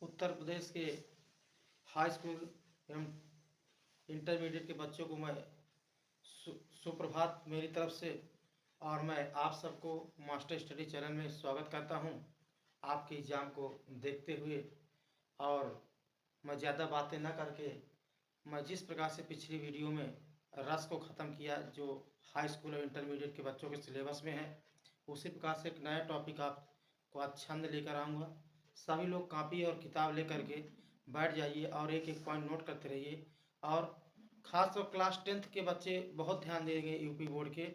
उत्तर प्रदेश के high school एवं intermediate के बच्चों को मैं सुप्रभात मेरी तरफ से। और मैं आप सबको मास्टर स्टडी चैनल में स्वागत करता हूं आपके एग्ज़ाम को देखते हुए। और मैं ज़्यादा बातें न करके मैं जिस प्रकार से पिछली वीडियो में रस को ख़त्म किया जो हाई स्कूल और इंटरमीडिएट के बच्चों के सिलेबस में है, उसी प्रकार से एक नया टॉपिक आपको आज छंद लेकर आऊँगा। सभी लोग कॉपी और किताब लेकर के बैठ जाइए और एक एक पॉइंट नोट करते रहिए। और ख़ासतौर क्लास 10th के बच्चे बहुत ध्यान देंगे यूपी बोर्ड के,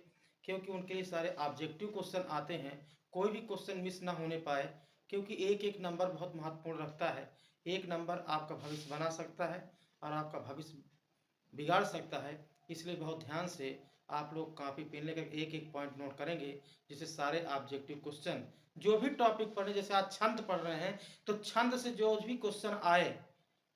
क्योंकि उनके लिए सारे ऑब्जेक्टिव क्वेश्चन आते हैं। कोई भी क्वेश्चन मिस ना होने पाए, क्योंकि एक एक नंबर बहुत महत्वपूर्ण रखता है। एक नंबर आपका भविष्य बना सकता है और आपका भविष्य बिगाड़ सकता है। इसलिए बहुत ध्यान से आप लोग कॉपी पेन लेकर एक एक पॉइंट नोट करेंगे, जिससे सारे ऑब्जेक्टिव क्वेश्चन जो भी टॉपिक पढ़े, जैसे आज छंद पढ़ रहे हैं तो छंद से जो भी क्वेश्चन आए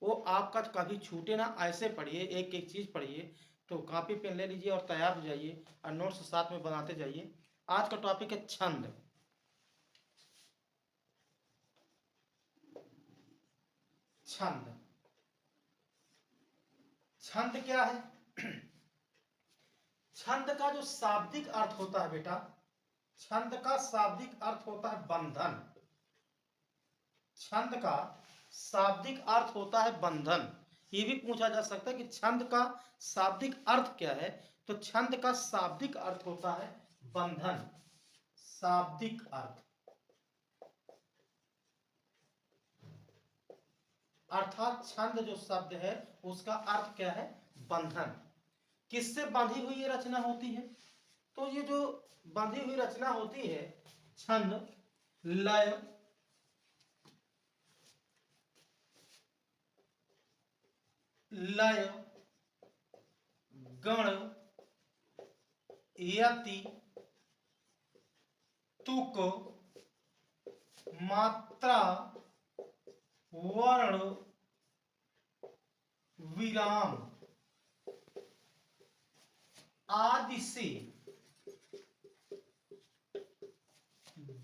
वो आपका कभी छूटे ना, ऐसे पढ़िए, एक एक चीज़ पढ़िए। तो कॉपी पेन ले लीजिए और तैयार हो जाइए और नोट्स साथ में बनाते जाइए। आज का टॉपिक है छंद। छंद छंद क्या है? छंद का जो शाब्दिक अर्थ होता है बेटा, छंद का शाब्दिक अर्थ होता है बंधन। छंद का शाब्दिक अर्थ होता है बंधन। ये भी पूछा जा सकता है कि छंद का शाब्दिक अर्थ क्या है, तो छंद का शाब्दिक अर्थ होता है बंधन। शाब्दिक अर्थ अर्थात छंद जो शब्द है उसका अर्थ क्या है? बंधन। किससे बांधी हुई ये रचना होती है? तो ये जो बांधी हुई रचना होती है, छंद लय, लय, गण, यति, तुक, मात्रा, वर्ण, विराम आदि से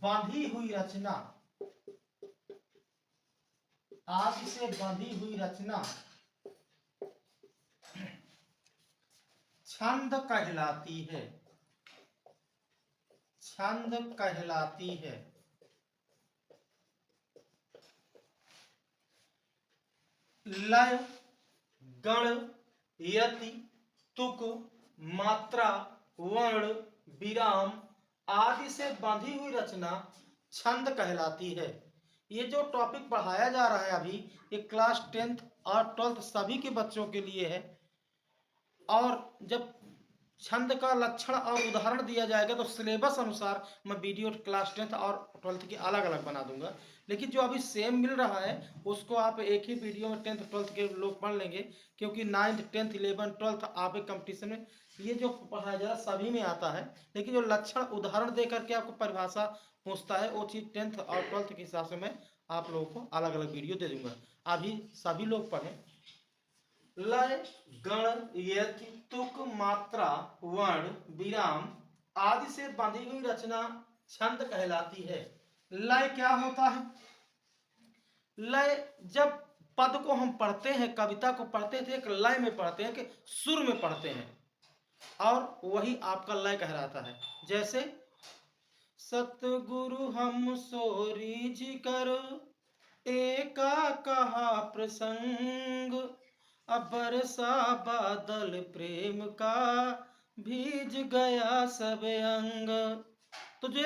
बांधी हुई रचना, आदि से बांधी हुई रचना छंद कहलाती है। छंद कहलाती है। लय, गण, यति, तुक, मात्रा, वर्ण, विराम आदि से बांधी हुई रचना छंद कहलाती है। ये जो टॉपिक पढ़ाया जा रहा है अभी, ये क्लास 10th और 12th सभी के बच्चों के लिए है। और जब छंद का लक्षण और उदाहरण दिया जाएगा तो सिलेबस अनुसार मैं वीडियो क्लास 10th और 12th की अलग अलग बना दूंगा। लेकिन जो अभी सेम मिल रहा है उसको आप एक ही वीडियो में 10th 12th के लोग पढ़ लेंगे, क्योंकि 9th 10th 11th 12th आप एक कंपटीशन में ये जो पढ़ाया जा रहा है सभी में आता है। लेकिन जो लक्षण उदाहरण दे करके आपको परिभाषा पूछता है वो चीज़ 10th और 12th के हिसाब से मैं आप लोगों को अलग अलग वीडियो दे दूंगा। अभी सभी लोग पढ़ें। लय, गण, यति, तुक, मात्रा, वर्ण, विराम आदि से बांधी हुई रचना छंद कहलाती है। लय क्या होता है? लय जब पद को हम पढ़ते हैं, कविता को पढ़ते थे, एक लय में पढ़ते हैं, कि सुर में पढ़ते हैं, और वही आपका लय कहलाता है। जैसे सतगुरु हम सोरीझ कर एका कहा प्रसंग, अब बरसा बादल प्रेम का भीज गया सब अंग। तो जो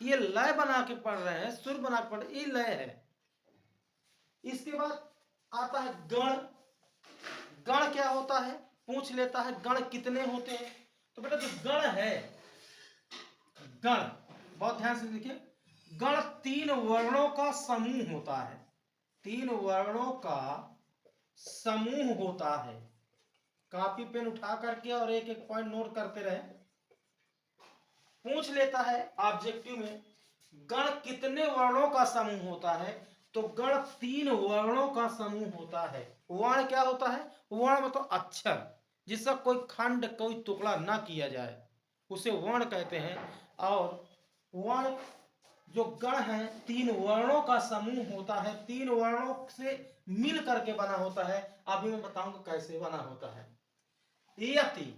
ये लय बना के पढ़ रहे हैं, सुर बना के पढ़ रहे, ये लय है। इसके बाद आता है गण। गण क्या होता है? पूछ लेता है गण कितने होते हैं। तो बेटा जो गण है, गण बहुत ध्यान से देखिए, गण 3 वर्णों का समूह होता है। 3 वर्णों का समूह होता है। कॉपी पेन उठा करके और एक एक पॉइंट नोट करते रहे। पूछ लेता है ऑब्जेक्टिव में गण कितने वर्णों का समूह होता है, तो गण 3 वर्णों का समूह होता है। वर्ण क्या होता है? वर्ण मतलब अक्षर जिसका कोई खंड कोई टुकड़ा ना किया जाए, उसे वर्ण कहते हैं। और वर्ण जो गण है तीन वर्णों का समूह होता है, तीन वर्णों से मिल करके बना होता है। अभी मैं बताऊंगा कैसे बना होता है। यति,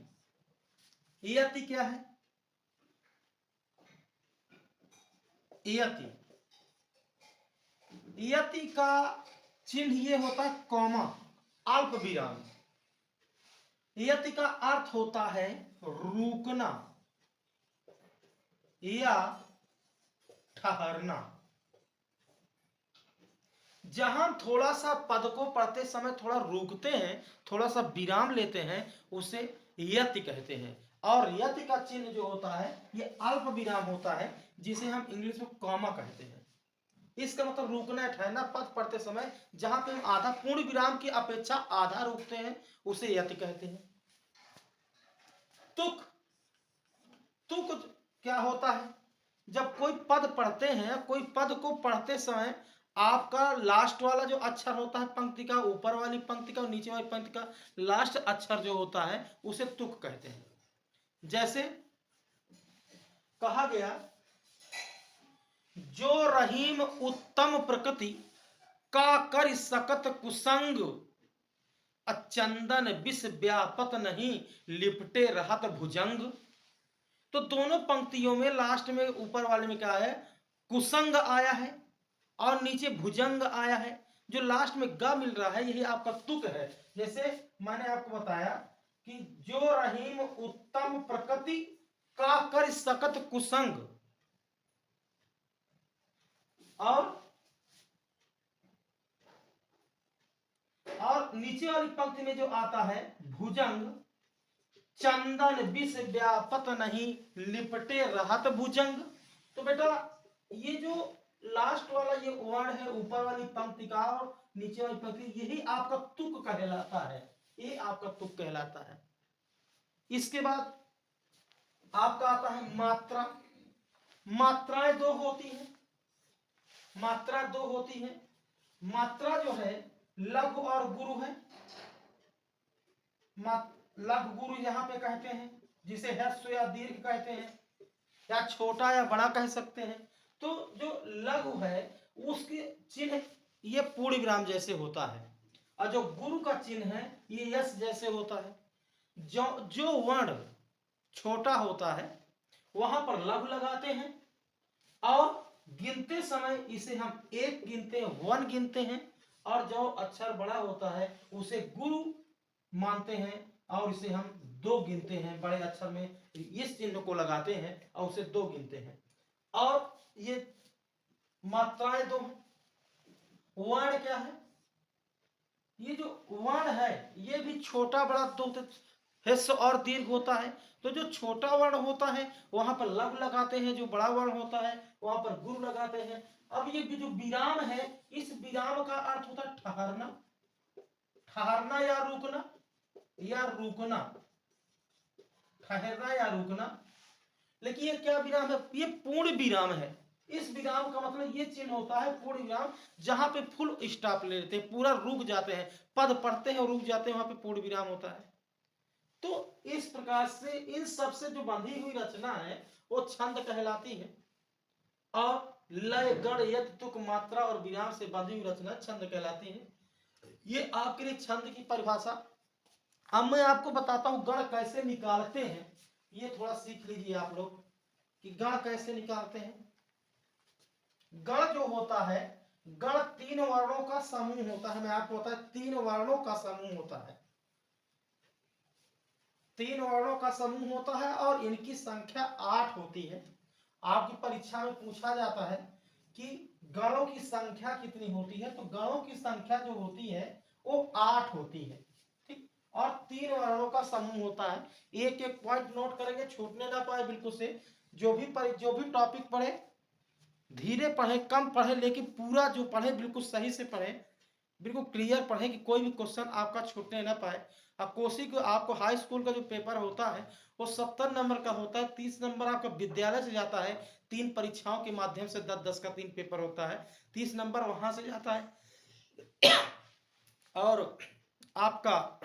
यति क्या है? यति, यति का चिन्ह ये होता है कॉमा, अल्प विराम। यति का अर्थ होता है रुकना या ठहरना। जहां थोड़ा सा पद को पढ़ते समय थोड़ा रुकते हैं, थोड़ा सा विराम लेते हैं, उसे यति कहते हैं। और यति का चिन्ह जो होता है ये अल्प विराम होता है, जिसे हम इंग्लिश में कॉमा कहते हैं। इसका मतलब रुकना है, ठहरना। पद पढ़ते समय जहां पे हम आधा, पूर्ण विराम की अपेक्षा आधा रुकते हैं, उसे यति कहते हैं। तुक, तुक क्या होता है? जब कोई पद पढ़ते हैं, कोई पद को पढ़ते समय आपका लास्ट वाला जो अक्षर होता है पंक्ति का, ऊपर वाली पंक्ति का और नीचे वाली पंक्ति का लास्ट अक्षर जो होता है उसे तुक कहते हैं। जैसे कहा गया, जो रहीम उत्तम प्रकृति का कर सकत कुसंग, अचंदन विष व्यापत नहीं लिपटे रहत भुजंग। तो दोनों पंक्तियों में लास्ट में ऊपर वाले में क्या है? कुसंग आया है और नीचे भुजंग आया है। जो लास्ट में ग मिल रहा है यही आपका तुक है। जैसे मैंने आपको बताया कि जो रहीम उत्तम प्रकृति का कर सकत कुसंग, और नीचे वाली पंक्ति में जो आता है भुजंग, चंदन विष व्यापत नहीं लिपटे रहत भुजंग। तो बेटा ये जो लास्ट वाला ये वर्ण है ऊपर वाली पंक्ति का और नीचे वाली पंक्ति, यही आपका तुक कहलाता है। ये आपका तुक कहलाता है। इसके बाद आपका आता है मात्रा। मात्राएं दो होती हैं, मात्रा दो होती है। मात्रा जो है लघु और गुरु है। लघु गुरु यहां पे कहते हैं, जिसे ह्रस्व या दीर्घ कहते हैं, या छोटा या बड़ा कह सकते हैं। तो जो लघु है उसके चिन्ह ये पूर्ण विराम जैसे होता है, और जो गुरु का चिन्ह है ये यस जैसे होता है। जो वर्ण छोटा होता है वहां पर लघु लगाते हैं, और गिनते समय इसे हम एक गिनते हैं, वन गिनते हैं, और जो अक्षर बड़ा होता है उसे गुरु मानते हैं और इसे हम दो गिनते हैं। बड़े अक्षर में इस चिन्ह को लगाते हैं और उसे दो गिनते हैं। और ये मात्राएं दो हैं। वर्ण क्या है? ये जो वर्ण है ये भी छोटा बड़ा दो ह्रस्व और दीर्घ होता है। तो जो छोटा वर्ण होता है वहां पर लघु लगाते हैं, जो बड़ा वर्ण होता है वहां पर गुरु लगाते हैं। अब ये जो विराम है, इस विराम का अर्थ होता है ठहरना, ठहरना या रुकना, या रुकना, ठहरना या रुकना। लेकिन ये क्या विराम है? ये पूर्ण विराम है। इस विराम का मतलब ये चिन्ह होता है पूर्ण विराम, जहां पे फुल स्टॉप ले लेते हैं, पूरा रुक जाते हैं, पद पढ़ते हैं और रुक जाते हैं, वहां पे पूर्ण विराम होता है। तो इस प्रकार से इन सब से जो बंधी हुई रचना है वो छंद कहलाती है। और लय गण यत तुक मात्रा और विराम से बंधी हुई रचना छंद कहलाती है। ये आपके लिए छंद की परिभाषा। अब मैं आपको बताता हूं गण कैसे निकालते हैं। ये थोड़ा सीख लीजिए आप लोग कि गण कैसे निकालते हैं। गण जो होता है, गण तीन वर्णों का समूह होता है। मैं आपको बताया तीन वर्णों का समूह होता है, तीन वर्णों का समूह होता है और इनकी संख्या 8 होती है। आपकी परीक्षा में पूछा जाता है कि गणों की संख्या कितनी होती है, तो गणों की संख्या जो होती है वो 8 होती है। ठीक, और तीन वर्णों का समूह होता है। एक एक पॉइंट नोट करेंगे, छूटने ना पाए बिल्कुल से। जो भी टॉपिक पढ़े धीरे पढ़े, कम पढ़े, लेकिन पूरा जो पढ़े बिल्कुल सही से पढ़े, बिल्कुल क्लियर पढ़े कि कोई भी क्वेश्चन आपका छूटने ना पाए। अब कोशिश आपको हाई स्कूल का जो पेपर होता है वो 70 नंबर का होता है। 30 नंबर आपका विद्यालय से जाता है, 3 परीक्षाओं के माध्यम से 10-10 का 3 पेपर होता है, 30 नंबर वहां से जाता है। और आपका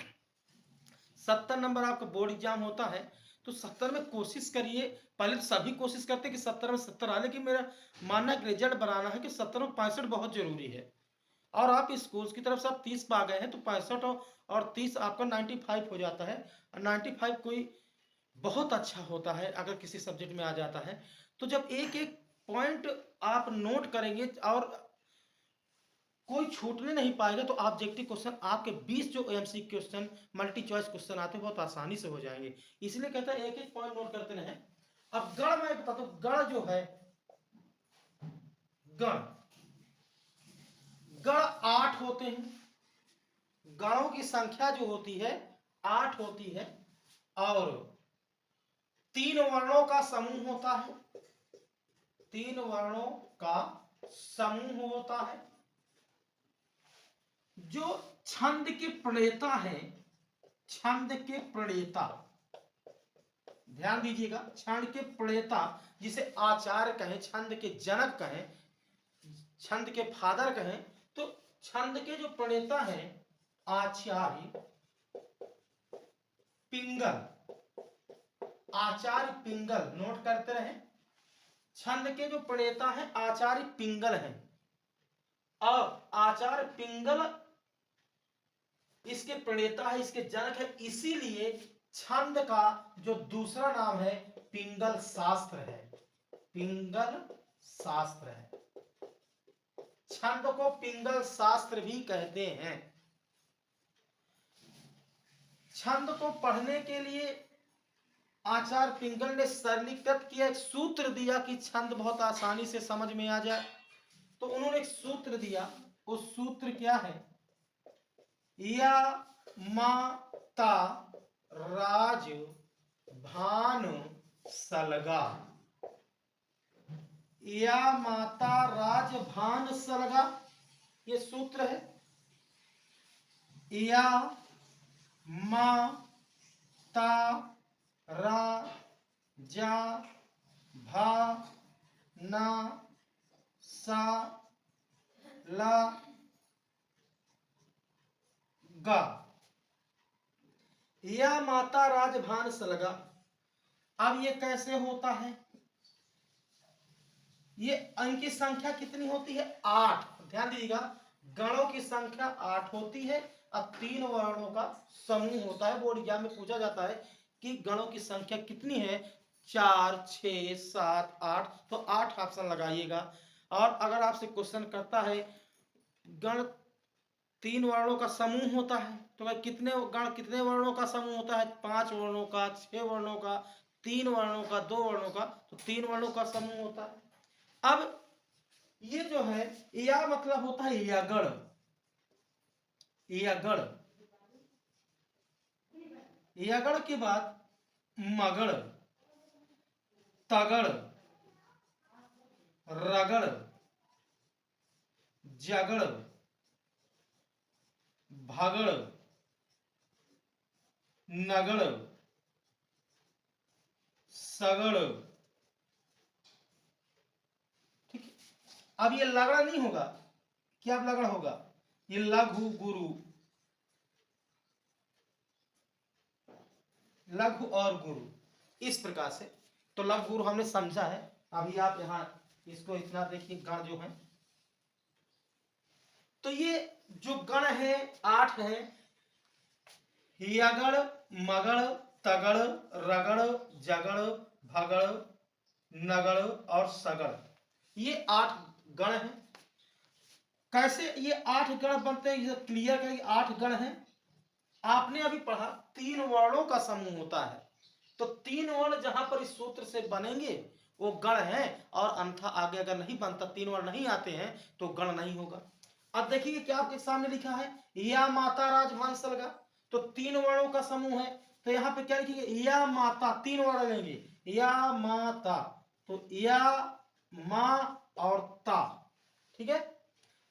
70 नंबर आपका बोर्ड एग्जाम होता है। तो 70 में कोशिश करिए। पहले तो सभी कोशिश करते कि 70 में 70 आ, लेकिन मेरा मानना है रिजल्ट बनाना है कि 70 में 65 बहुत जरूरी है। और आप इस कोर्स की तरफ से आप 30 पा गए हैं तो 65 और 30 आपका 95 हो जाता है। और 95 कोई बहुत अच्छा होता है अगर किसी सब्जेक्ट में आ जाता है। तो जब एक एक पॉइंट आप नोट करेंगे और कोई छूटने नहीं पाएगा तो ऑब्जेक्टिव क्वेश्चन आपके 20 जो MC question multi choice question आते हैं बहुत आसानी से हो जाएंगे। इसलिए कहता है एक एक पॉइंट नोट करते रहें। अब गण मैं बताता हूं, गण जो है, गण गण 8 होते हैं। गणों की संख्या जो होती है 8 होती है और 3 वर्णों का समूह होता है। 3 वर्णों का समूह होता है। जो छंद के प्रणेता हैं, छंद के प्रणेता, ध्यान दीजिएगा, छंद के प्रणेता जिसे आचार्य कहें, छंद के जनक कहें, छंद के फादर कहें, तो छंद के जो प्रणेता हैं आचार्य पिंगल, आचार्य पिंगल, नोट करते रहे। छंद के जो प्रणेता हैं आचार्य पिंगल हैं और आचार्य पिंगल इसके प्रणेता है, इसके जनक है। इसीलिए छंद का जो दूसरा नाम है पिंगल शास्त्र है, पिंगल शास्त्र है। छंद को पिंगल शास्त्र भी कहते हैं। छंद को पढ़ने के लिए आचार्य पिंगल ने सरलीकृत किया, एक सूत्र दिया कि छंद बहुत आसानी से समझ में आ जाए। तो उन्होंने एक सूत्र दिया, वो सूत्र क्या है? या माता राज भान सलगा, या माता राज भान सलगा, ये सूत्र है। या माता रा जा भा ना सा ला गा, या माता राजभान सलगा। अब ये कैसे होता है? ये अंक की संख्या कितनी होती है? 8। ध्यान दीजिएगा, गणों की संख्या 8 होती है। अब 3 वर्णों का समूह होता है। बोर्ड एग्जाम में पूछा जाता है कि गणों की संख्या कितनी है? 4, 6, 7, 8, तो 8 ऑप्शन लगाइएगा। और अगर आपसे क्वेश्चन करता है गण 3 वर्णों का समूह होता है तो भाई कितने गण कितने वर्णों का समूह होता है? 5 वर्णों का, 6 वर्णों का, 3 वर्णों का, 2 वर्णों का, तो 3 वर्णों का समूह होता है। अब ये जो है या मतलब होता है यगण, यगण, यगण के बाद मगण, तगड़, रगड़, जगड़, भगड़, नगड़, सगड़। ठीक है, अब ये लगड़ा नहीं होगा, क्या अब लगड़ होगा? ये लघु गुरु, लघु और गुरु, इस प्रकार से। तो लघु गुरु हमने समझा है। अभी आप यहां इसको इतना देखिए, गण जो है, तो ये जो गण है 8 है, यगड़, मगड़, तगड़, रगड़, जगड़, भगड़, नगड़ और सगड़, ये 8 गण हैं। कैसे ये 8 गण बनते हैं, ये क्लियर करें। 8 गण हैं। आपने अभी पढ़ा 3 वर्णों का समूह होता है, तो 3 वर्ण जहां पर इस सूत्र से बनेंगे वो गण है। और अन्यथा आगे अगर नहीं बनता, 3 वर्ण नहीं आते हैं तो गण नहीं होगा। अब देखिए क्या आपके सामने लिखा है, या माता राजभान सलगा, तो 3 वर्णों का समूह है। तो यहां पे क्या लिखेंगे? या माता, 3 वर्ण लेंगे, या माता, तो या मां और ता। ठीक है,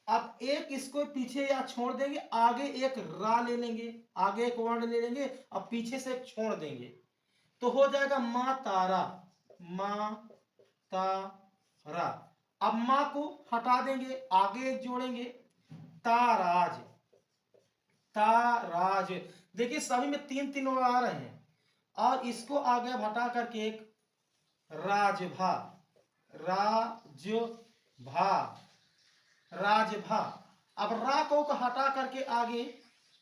अब एक इसको पीछे या छोड़ देंगे, आगे एक रा ले लेंगे, आगे एक वर्ण ले लेंगे और पीछे से एक छोड़ देंगे, तो हो जाएगा मां तारा, मां तारा। अब मां को हटा देंगे, आगे एक जोड़ेंगे, ताराज, ताराज। देखिए सभी में 3 3 आ रहे हैं। और इसको आगे हटा करके एक राजभा, राजभा, राजभा। अब रा को हटा करके आगे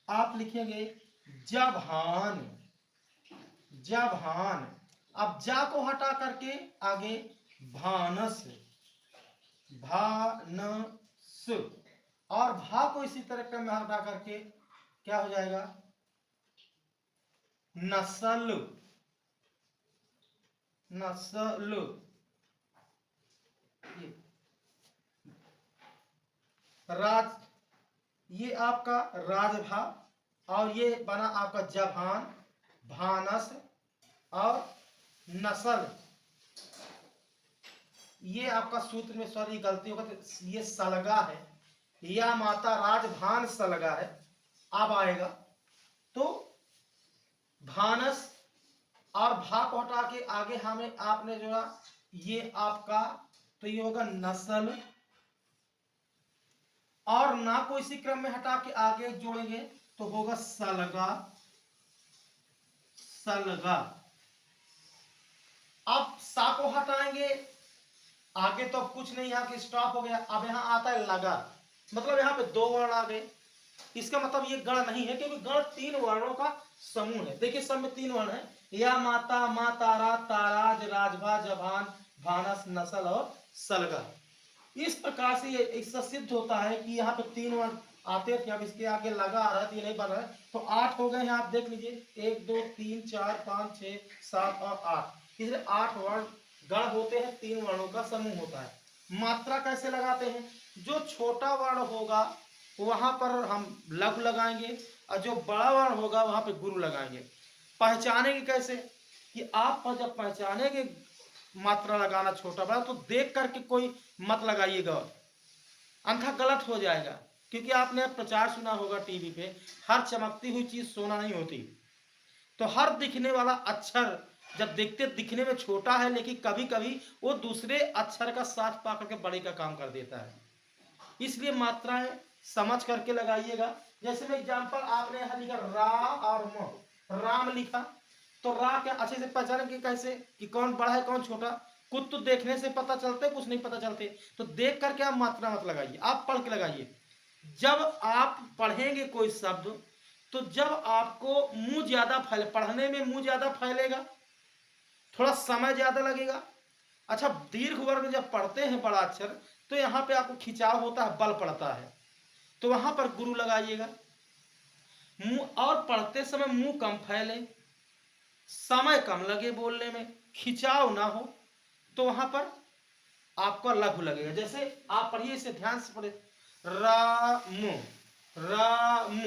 आप लिखेंगे जभान, जभान। अब जा को हटा करके आगे भानस, भानस। और भा को इसी तरह क्रम में हटा करके क्या हो जाएगा, नस्ल, नस्ल। राज, ये आपका राजभा, और ये बना आपका जभान, भानस और नस्ल। ये आपका सूत्र में सॉरी गलती होगा, तो ये सलगा है, या माता राजभान सलगा है। अब आएगा तो भानस और भा को हटा के आगे हमें आपने जोड़ा ये आपका, तो ये होगा नस्ल। और ना को इसी क्रम में हटा के आगे जोड़ेंगे तो होगा सलगा, सलगा। अब सा को हटाएंगे आगे तो कुछ नहीं, यहाँ की स्टॉप हो गया। अब यहाँ आता है लगा, मतलब यहाँ पे दो वर्ण आ गए। इसका मतलब ये गण नहीं है, क्योंकि गण तीन वर्णों का समूह है। देखिए सब में तीन वर्ण है, या माता, मा तारा, ताराज, राजभा, जभान, भानस, नस्ल और सलगा। इस प्रकार से ये इससे सिद्ध होता है कि यहाँ पे तीन वर्ण आते थे, अब इसके आगे लगा आ रहा है, ये नहीं बन रहा है, तो 8 हो गए हैं। आप देख लीजिए 1 2 3 4 5 6 7 और 8, इसलिए 8 वर्ण गण होते हैं, तीन वर्णों का समूह होता है। मात्रा कैसे लगाते हैं, जो छोटा वर्ण होगा वहां पर हम लघु लगाएंगे, और जो बड़ा वर्ण होगा वहां पे गुरु लगाएंगे। पहचानेंगे कैसे, कि आप जब पहचानेंगे मात्रा लगाना छोटा बड़ा, तो देख करके कोई मत लगाइएगा, अन्यथा गलत हो जाएगा। क्योंकि आपने प्रचार सुना होगा टीवी पे, हर चमकती हुई चीज सोना नहीं होती। तो हर दिखने वाला अक्षर जब देखते दिखने में छोटा है, लेकिन कभी कभी वो दूसरे अक्षर का साथ पा करके बड़े का काम कर देता है। इसलिए मात्राएं समझ करके लगाइएगा। जैसे में एग्जाम्पल आपने यहाँ लिखा रा और म, राम लिखा, तो रा क्या अच्छे से पहचानेंगे कैसे कि कौन बड़ा है कौन छोटा, कुछ तो देखने से पता चलते, कुछ नहीं पता चलते। तो देख करके आप मात्रा मत लगाइए, आप पढ़ के लगाइए। जब आप पढ़ेंगे कोई शब्द, तो जब आपको मुंह ज्यादा फैले, पढ़ने में मुंह ज्यादा फैलेगा, थोड़ा समय ज्यादा लगेगा। अच्छा, दीर्घ वर्ग जब पढ़ते हैं बड़ा अक्षर, तो यहाँ पे आपको खिंचाव होता है, बल पड़ता है, तो वहां पर गुरु लगाइएगा। मुंह और पढ़ते समय मुंह कम फैले, समय कम लगे बोलने में, खिंचाव ना हो, तो वहां पर आपका लघु लगेगा। जैसे आप पढ़िए, इसे ध्यान से पढ़े, राम, राम।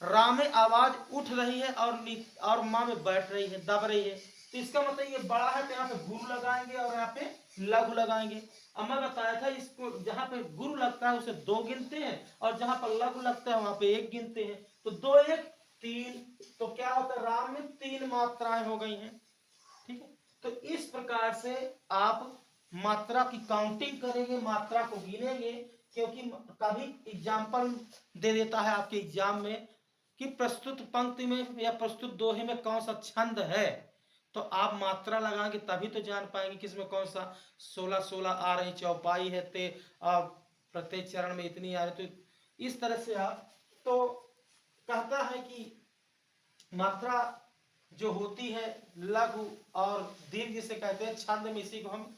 रा में आवाज उठ रही है और माँ में बैठ रही है, दब रही है, तो इसका मतलब ये बड़ा है, तो यहाँ पे गुरु लगाएंगे और यहाँ पे लघु लगाएंगे। अब मैं बताया था इसको, जहां पे गुरु लगता है उसे 2 गिनते हैं, और जहां पर लघु लगता है वहां पे 1 गिनते हैं। तो 2 1 3, तो क्या होता है, राम में 3 मात्राएं हो गई हैं। ठीक है, तो इस प्रकार से आप मात्रा की काउंटिंग करेंगे, मात्रा को गिनेंगे। क्योंकि कभी एग्जाम्पल दे देता है आपके एग्जाम में कि प्रस्तुत पंक्ति में या प्रस्तुत दोहे में कौन सा छंद है, तो आप मात्रा लगाएंगे तभी तो जान पाएंगे किसमें कौन सा 16 16 आ रही चौपाई है, ते प्रत्येक चरण में इतनी आ रही। तो इस तरह से आप, तो कहता है कि मात्रा जो होती है लघु और दीर्घ जिसे कहते हैं, छंद में इसी को हम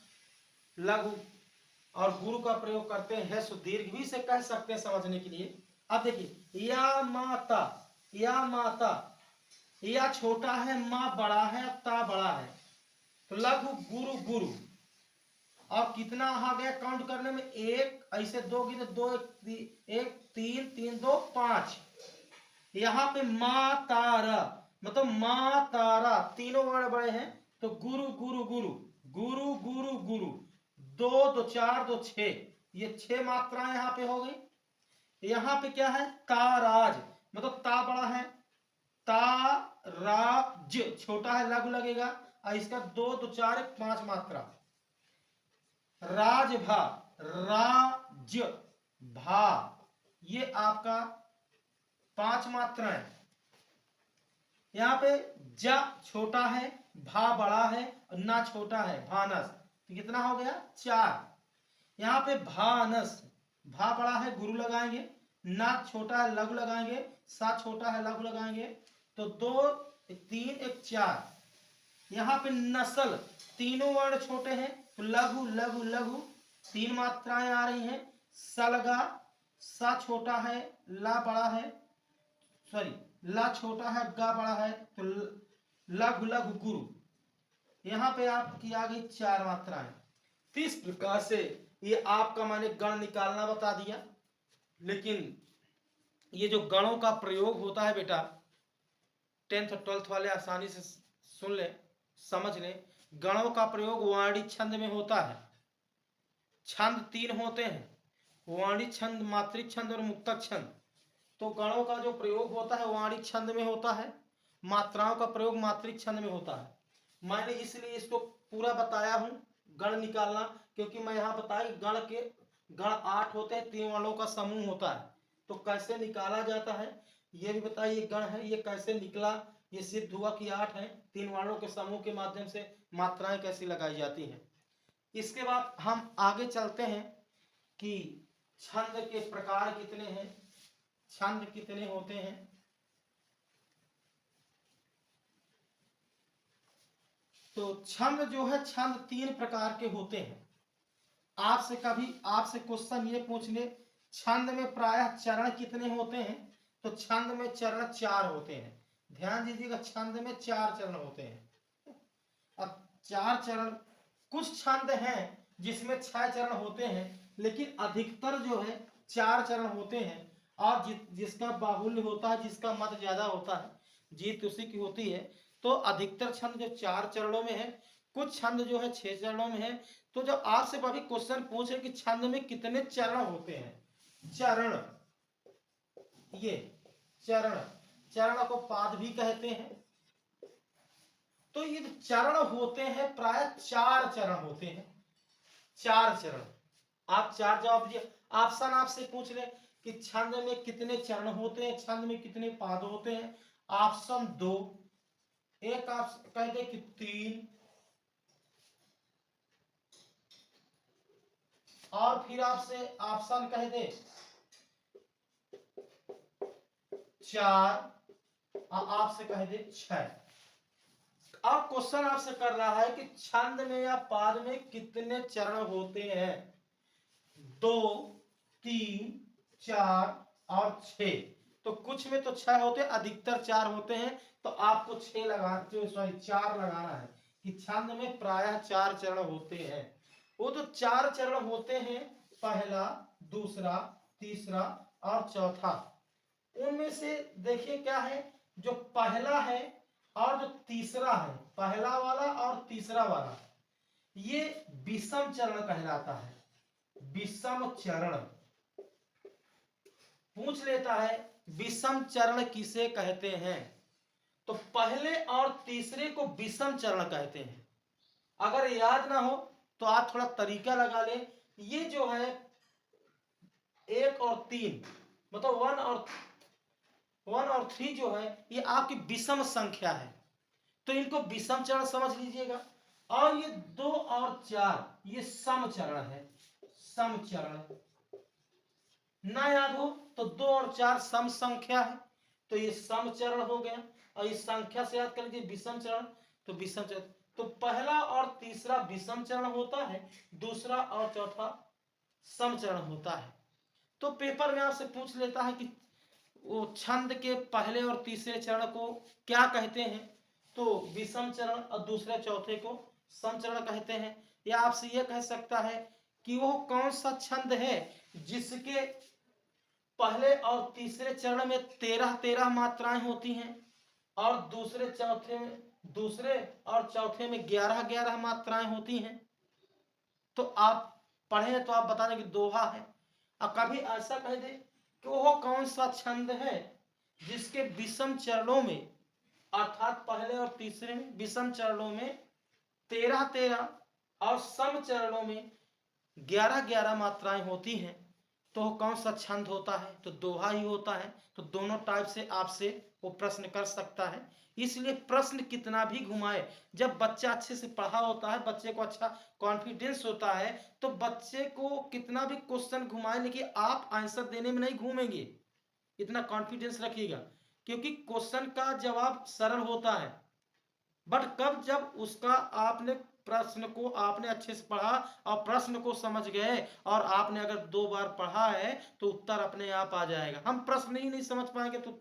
लघु और गुरु का प्रयोग करते हैं, सो दीर्घ भी से कह सकते हैं समझने के लिए। अब देखिए, या माता, या माता, या छोटा है, माँ बड़ा है, ता बड़ा है, तो लघु गुरु गुरु। और कितना आ गया काउंट करने में, 1, ऐसे 2 गिने, 2 1 3 3 2 5। यहाँ पे माँ तारा, मतलब माँ तारा, तीनों वर्ण बड़े हैं, तो गुरु गुरु गुरु, गुरु गुरु गुरु, 2 2 4 2 6, ये 6 मात्राएं यहाँ पे हो गई। यहाँ पे क्या है, ताराज, मतलब ता बड़ा है, ताराज छोटा है, लघु लगेगा, और इसका 2 2 4 1 5 मात्रा। राजभा, राज भा, ये आपका 5 मात्राएं। यहाँ पे जा छोटा है, भा बड़ा है और ना छोटा है, भानस, तो कितना हो गया 4। यहाँ पे भानस, भा बड़ा है गुरु लगाएंगे, ना छोटा है लघु लगाएंगे, सा छोटा है लघु लगाएंगे, तो 2 3 1 4। यहाँ पे नस्ल, तीनों वर्ण छोटे हैं तो लघु लघु लघु, 3 मात्राएं आ रही हैं। सलगा, सा छोटा है ला बड़ा है, सॉरी ला छोटा है गा बड़ा है, तो लघु लघु गुरु। यहाँ पे आपकी आ गई 4 मात्राएं। तो इस प्रकार से ये आपका मैंने गण निकालना बता दिया। लेकिन ये जो गणों का प्रयोग होता है बेटा, 10th और 12th वाले आसानी से सुन ले, समझ ले। गणों का प्रयोग वाणी छंद में होता है। छंद 3 होते हैं, वाणी छंद, मातृक छंद और मुक्तक छंद। तो गणों का जो प्रयोग होता है वाणी छंद में होता है, मात्राओं का प्रयोग मातृक छंद में होता है। मैंने इसलिए इसको पूरा बताया हूं गण निकालना, क्योंकि मैं यहाँ बताया गण 8 होते हैं, 3 वर्णों का समूह होता है। तो कैसे निकाला जाता है ये भी बताइए, गण है ये कैसे निकला, ये सिद्ध हुआ कि 8 है, 3 वर्णों के समूह के माध्यम से मात्राएं कैसी लगाई जाती हैं। इसके बाद हम आगे चलते हैं कि छंद के प्रकार कितने हैं, छंद कितने होते हैं। तो छंद जो है, छंद 3 प्रकार के होते हैं। आपसे क्वेश्चन ये पूछ ले, छंद में प्रायः चरण कितने होते हैं, तो छंद में चरण 4 होते हैं। ध्यान दीजिएगा, छंद में 4 चरण होते हैं। अब 4 चरण, कुछ छंद हैं जिसमें 6 चरण होते हैं, लेकिन अधिकतर जो है 4 चरण होते हैं। और जिसका बाहुल्य होता है, जिसका मत ज्यादा होता है, जीत उसी की होती है। तो अधिकतर छंद जो 4 चरणों में है, कुछ छंद जो है 6 चरणों में है। तो जब आपसे अभी क्वेश्चन पूछे कि छंद में कितने चरण होते हैं, चरण, ये चरण, चरण को पाद भी कहते हैं। तो ये चरण होते हैं, प्राय 4 चरण होते हैं, 4 चरण। आप 4 जवाब दिए। ऑप्शन आपसे पूछ ले कि छंद में कितने चरण होते हैं, छंद में कितने पाद होते हैं। ऑप्शन 2, एक आप कह दे कि 3, और फिर आपसे ऑप्शन कह दे 4, और आपसे कह दे 6। अब क्वेश्चन आपसे कर रहा है कि छंद में या पाद में कितने चरण होते हैं, 2, 3, 4 और 6। तो कुछ में तो 6 होते हैं, अधिकतर 4 होते हैं। तो आपको 6 लगाते, सॉरी 4 लगाना है कि छंद में प्रायः 4 चरण होते हैं। वो तो 4 चरण होते हैं, पहला, दूसरा, तीसरा और चौथा। उनमें से देखिए क्या है, जो पहला है और जो तीसरा है, पहला वाला और तीसरा वाला, ये विषम चरण कहलाता है। विषम चरण पूछ लेता है, विषम चरण किसे कहते हैं। तो पहले और तीसरे को विषम चरण कहते हैं। अगर याद ना हो तो आप थोड़ा तरीका लगा ले। ये जो है 1 और 3, मतलब 1 और 3 जो है, ये आपकी विषम संख्या है, तो इनको विषम चरण समझ लीजिएगा। और ये 2 और 4 ये सम चरण है, सम चरण। ना याद हो तो 2 और 4 सम संख्या है, तो ये सम चरण हो गया। और इस संख्या से याद कर लीजिए विषम चरण, तो विषम चरण। तो पहला और तीसरा विषम चरण होता है, दूसरा और चौथा सम चरण होता है। तो पेपर में आपसे पूछ लेता है कि वो छंद के पहले और तीसरे चरण को क्या कहते हैं, तो विषम चरण, और दूसरे चौथे को सम चरण कहते हैं। या आपसे यह कह सकता है कि वो कौन सा छंद है जिसके पहले और तीसरे चरण में 13 मात्राएं होती हैं, और दूसरे और चौथे में 11 मात्राएं होती हैं। तो आप पढ़े तो आप बता दें कि दोहा है। और कभी ऐसा कह दे कि वो कौन सा छंद है जिसके विषम चरणों में, अर्थात पहले और तीसरे में विषम चरणों में 13 और सम चरणों में 11 मात्राएं होती हैं। तो कौन सा छंद होता है, तो दोहा ही होता है। तो दोनों टाइप से आपसे वो प्रश्न कर सकता है। इसलिए प्रश्न कितना भी घुमाए, जब बच्चा अच्छे से पढ़ा होता है, बच्चे को अच्छा कॉन्फिडेंस होता है, तो बच्चे को कितना भी क्वेश्चन घुमाए लेकिन आप आंसर देने में नहीं घूमेंगे, इतना कॉन्फिडेंस रखिएगा। क्योंकि क्वेश्चन का जवाब सरल होता है, बट कब जब उसका आपने प्रश्न को आपने अच्छे से पढ़ा और प्रश्न को समझ गए, और आपने अगर 2 बार पढ़ा है तो उत्तर अपने आप आ जाएगा। हम प्रश्न ही नहीं समझ पाएंगे तो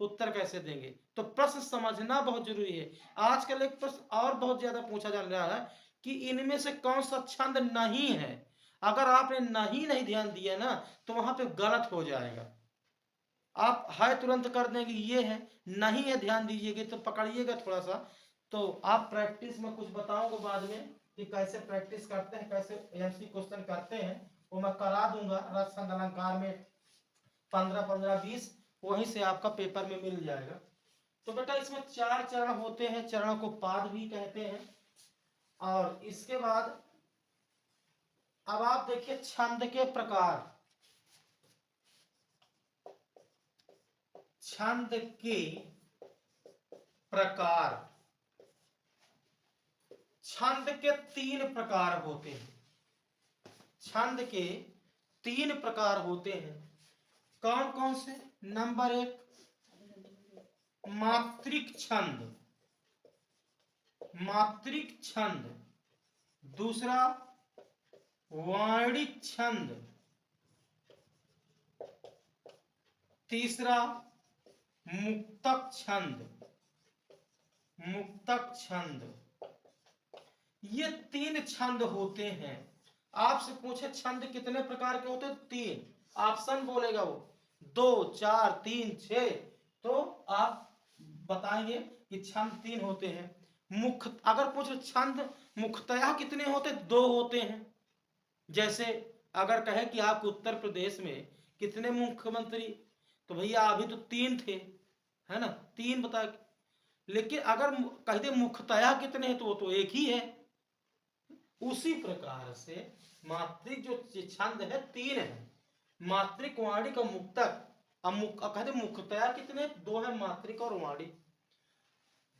उत्तर कैसे देंगे। तो प्रश्न समझना बहुत जरूरी है। आजकल एक प्रश्न और बहुत ज्यादा पूछा जा रहा है कि इनमें से कौन सा छंद नहीं है। अगर आपने नहीं ध्यान दिया ना तो वहां पे गलत हो जाएगा। आप हाय तुरंत कर देंगे, ये है, नहीं है ध्यान दीजिएगा, तो पकड़िएगा थोड़ा सा। तो आप प्रैक्टिस में कुछ बताऊंगा बाद में कि कैसे प्रैक्टिस करते हैं, कैसे एमसी क्वेश्चन करते हैं, वो मैं करा दूंगा। रस छंद अलंकार में 15 15 20 वहीं से आपका पेपर में मिल जाएगा। तो बेटा इसमें 4 चरण होते हैं, चरणों को पाद भी कहते हैं। और इसके बाद अब आप देखिए छंद के प्रकार। छंद के प्रकार, छंद के 3 प्रकार होते हैं। छंद के 3 प्रकार होते हैं। कौन कौन से? नंबर 1 मात्रिक छंद, मात्रिक छंद। दूसरा वाणिक छंद। तीसरा मुक्तक छंद, मुक्तक छंद। ये 3 छंद होते हैं। आपसे पूछे छंद कितने प्रकार के होते हैं? 3 ऑप्शन बोलेगा वो, 2 4 3 6, तो आप बताएंगे कि छंद 3 होते हैं। मुख्य अगर पूछे छंद मुख्यतया कितने होते? 2 होते हैं। जैसे अगर कहे कि आपके उत्तर प्रदेश में कितने मुख्यमंत्री, तो भैया अभी तो 3 थे, है ना, 3 बता। लेकिन अगर कह दे मुख्यतया कितने हैं तो वो तो एक ही है। उसी प्रकार से मात्रिक जो छंद है 3 है, मात्रिक वाणिक और मुक्तक। अब कहते मुख्यतया कितने? 2 है, मात्रिक और वाणिक।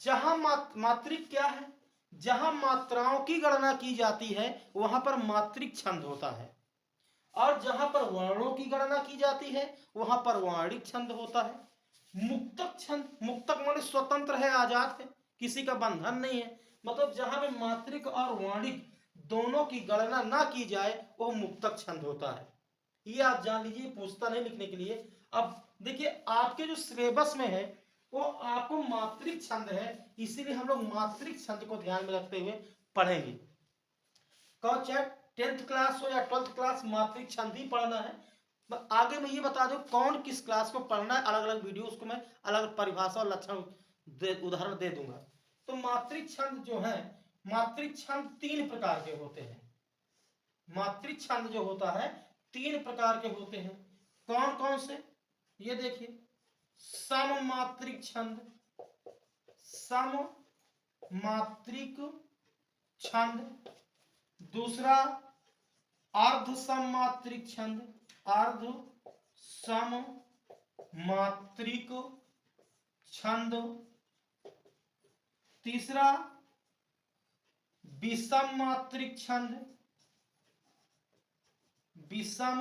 जहां मात्रिक क्या है? जहां मात्राओं की गणना की जाती है वहां पर मात्रिक छंद होता है, और जहां पर वर्णों की गणना की जाती है वहां पर वाणिक छंद होता है। मुक्तक छंद, मुक्तक माने स्वतंत्र है, आजाद है, किसी का बंधन नहीं है। मतलब जहां में मात्रिक और वाणिक दोनों की गणना ना की जाए वो मुक्तक छंद होता है। ये आप जान लीजिए, पूछता नहीं लिखने के लिए। अब देखिए आपके जो सिलेबस में है वो आपको मात्रिक छंद है, इसीलिए हम लोग मात्रिक छंद को ध्यान में रखते हुए पढ़ेंगे। कौन चाहे 10th क्लास हो या 12th क्लास, मात्रिक छंद ही पढ़ना है। आगे मैं ये बता दूं कौन किस क्लास को पढ़ना है, अलग अलग वीडियो उसको मैं अलग परिभाषा और लक्षण उदाहरण दे दूंगा। तो मात्रिक छंद जो है, मात्रिक छंद 3 प्रकार के होते हैं। मात्रिक छंद जो होता है 3 प्रकार के होते हैं। कौन कौन से? ये देखिए, सम मात्रिक छंद, सम मात्रिक छंद। दूसरा अर्ध सममात्रिक छंद, अर्ध सममात्रिक छंद। तीसरा विषम मात्रिक छंद, विषम,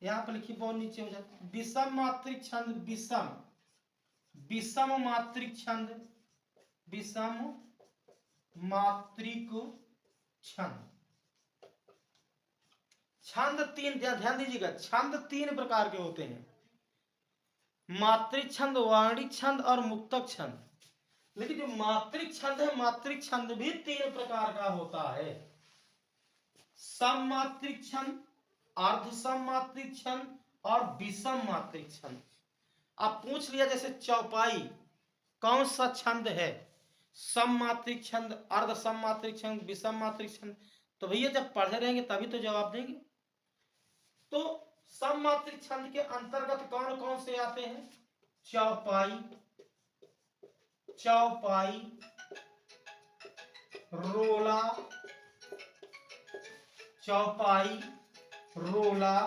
यहां पर लिखिए बहुत नीचे हो जाता, विषम मात्रिक छंद, विषम, विषम मात्रिक छंद, विषम मात्रिक छंद। छंद 3, ध्यान दीजिएगा, छंद 3 प्रकार के होते हैं, मात्रिक छंद, वाणिक छंद और मुक्तक छंद। लेकिन जो मात्रिक छंद है, मात्रिक छंद भी 3 प्रकार का होता है। सममात्रिक छंद, अर्ध सममात्रिक छंद और विषम मात्रिक छंद। अब पूछ लिया जैसे चौपाई कौन सा छंद है? सममात्रिक छंद, अर्ध सममात्रिक छंद, विषम मात्रिक छंद। तो भैया जब पढ़े रहेंगे तभी तो जवाब देंगे। तो सममात्रिक छंद के अंतर्गत कौन कौन से आते हैं? चौपाई, चौपाई, रोला, चौपाई, रोला,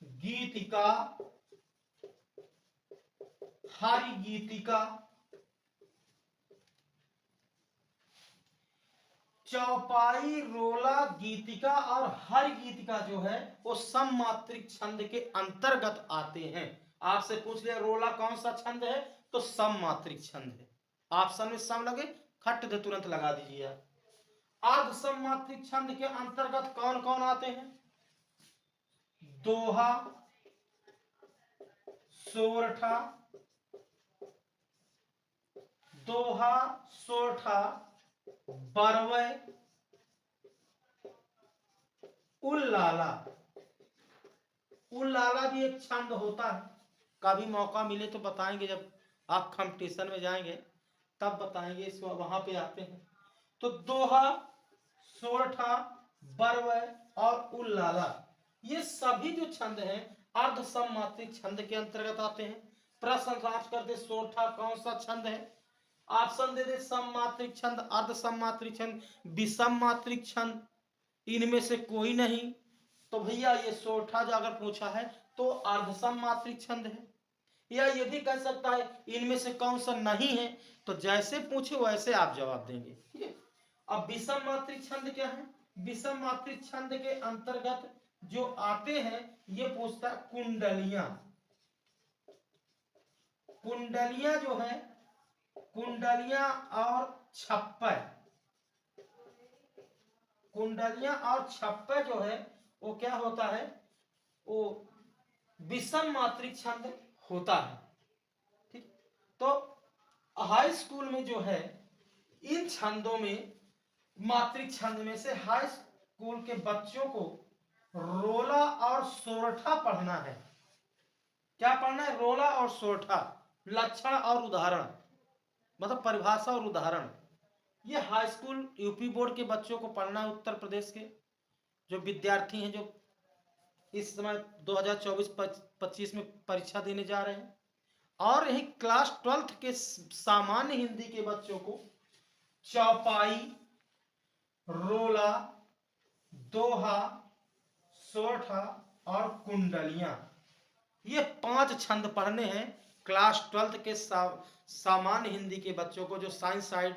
गीतिका, हरि गीतिका, चौपाई, रोला, गीतिका और हरि गीतिका जो है वो सममात्रिक छंद के अंतर्गत आते हैं। आपसे पूछ लिया रोला कौन सा छंद है, तो सममात्रिक छंद है। ऑप्शन में सम लगे खट दे तुरंत लगा दीजिए। अर्ध सममात्रिक छंद के अंतर्गत कौन कौन आते हैं? दोहा, सोरठा, दोहा, सोरठा, बरवै, उल्लाला। उल्लाला भी एक छंद होता है, कभी मौका मिले तो बताएंगे, जब आप कंपटीशन में जाएंगे तब बताएंगे, इसको वहां पे आते हैं। तो दोहा, सोरठा, बरवै और उल्लाला ये सभी जो छंद हैं अर्ध सममात्रिक छंद के अंतर्गत आते हैं। प्रश्न राज करते सोरठा कौन सा छंद है? ऑप्शन दे दे सममात्रिक छंद, अर्ध सममात्रिक छंद, विषम मात्रिक छंद, इनमें से कोई नहीं। तो भैया ये सोरठा जो अगर पूछा है तो अर्ध सममात्रिक छंद है। या ये भी कह सकता है इनमें से कौन सा नहीं है, तो जैसे पूछे वैसे आप जवाब देंगे, ठीक है। अब विषम मात्रिक छंद क्या है? विषम मात्रिक छंद के अंतर्गत जो आते हैं ये पूछता है कुंडलियां। कुंडलियां जो है, कुंडलियां और छप्पर, कुंडलियां और छप्पर जो है वो क्या होता है? वो विषम मात्रिक छंद होता है, ठीक। तो हाई स्कूल में जो है इन छंदों में, मात्रिक छंद में से हाई स्कूल के बच्चों को रोला और सोरठा पढ़ना है। क्या पढ़ना है? रोला और सोरठा, लक्षण और उदाहरण, मतलब परिभाषा और उदाहरण। ये हाई स्कूल यूपी बोर्ड के बच्चों को पढ़ना है, उत्तर प्रदेश के जो विद्यार्थी हैं जो इस समय 2024-25 में परीक्षा देने जा रहे हैं। और यही क्लास 12th के सामान्य हिंदी के बच्चों को चौपाई, रोला, दोहा, सोरठा और कुंडलियां ये 5 छंद पढ़ने हैं क्लास 12th के सामान्य हिंदी के बच्चों को, जो साइंस साइड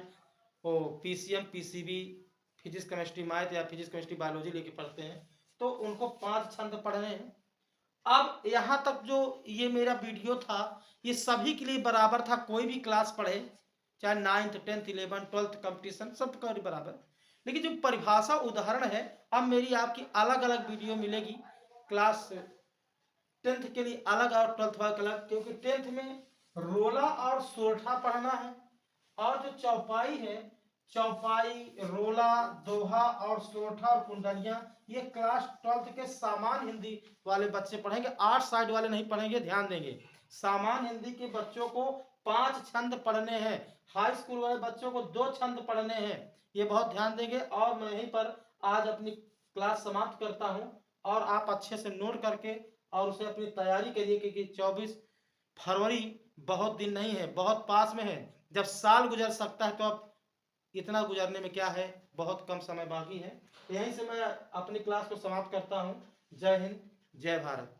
वो PCM, PCB, physics chemistry math या फिजिक्स केमिस्ट्री बायोलॉजी लेके पढ़ते हैं, तो उनको 5 छंद पढ़ने हैं। अब यहाँ तक जो ये मेरा वीडियो था ये सभी के लिए बराबर था, कोई भी क्लास पढ़े, चाहे 9th 10th 11th 12th competition सब का बराबर। लेकिन जो परिभाषा उदाहरण है अब मेरी आपकी अलग अलग वीडियो मिलेगी, क्लास 10th के लिए अलग और 12th वाले अलग, क्योंकि 10th में रोला और सोरठा पढ़ना है, और जो चौपाई है, चौपाई, रोला, दोहा और सोरठा और कुंडलियां ये क्लास 12th के सामान्य हिंदी वाले बच्चे पढ़ेंगे, आर्ट साइड वाले नहीं पढ़ेंगे, ध्यान देंगे। सामान्य हिंदी के बच्चों को 5 छंद पढ़ने हैं, हाई स्कूल वाले बच्चों को 2 छंद पढ़ने हैं, ये बहुत ध्यान देंगे। और मैं यहीं पर आज अपनी क्लास समाप्त करता हूं, और आप अच्छे से नोट करके और उसे अपनी तैयारी करिए, क्योंकि 24 फरवरी बहुत दिन नहीं है, बहुत पास में है। जब साल गुजर सकता है तो अब इतना गुजरने में क्या है, बहुत कम समय बाकी है। यहीं से मैं अपनी क्लास को समाप्त करता हूं। जय हिंद, जय भारत।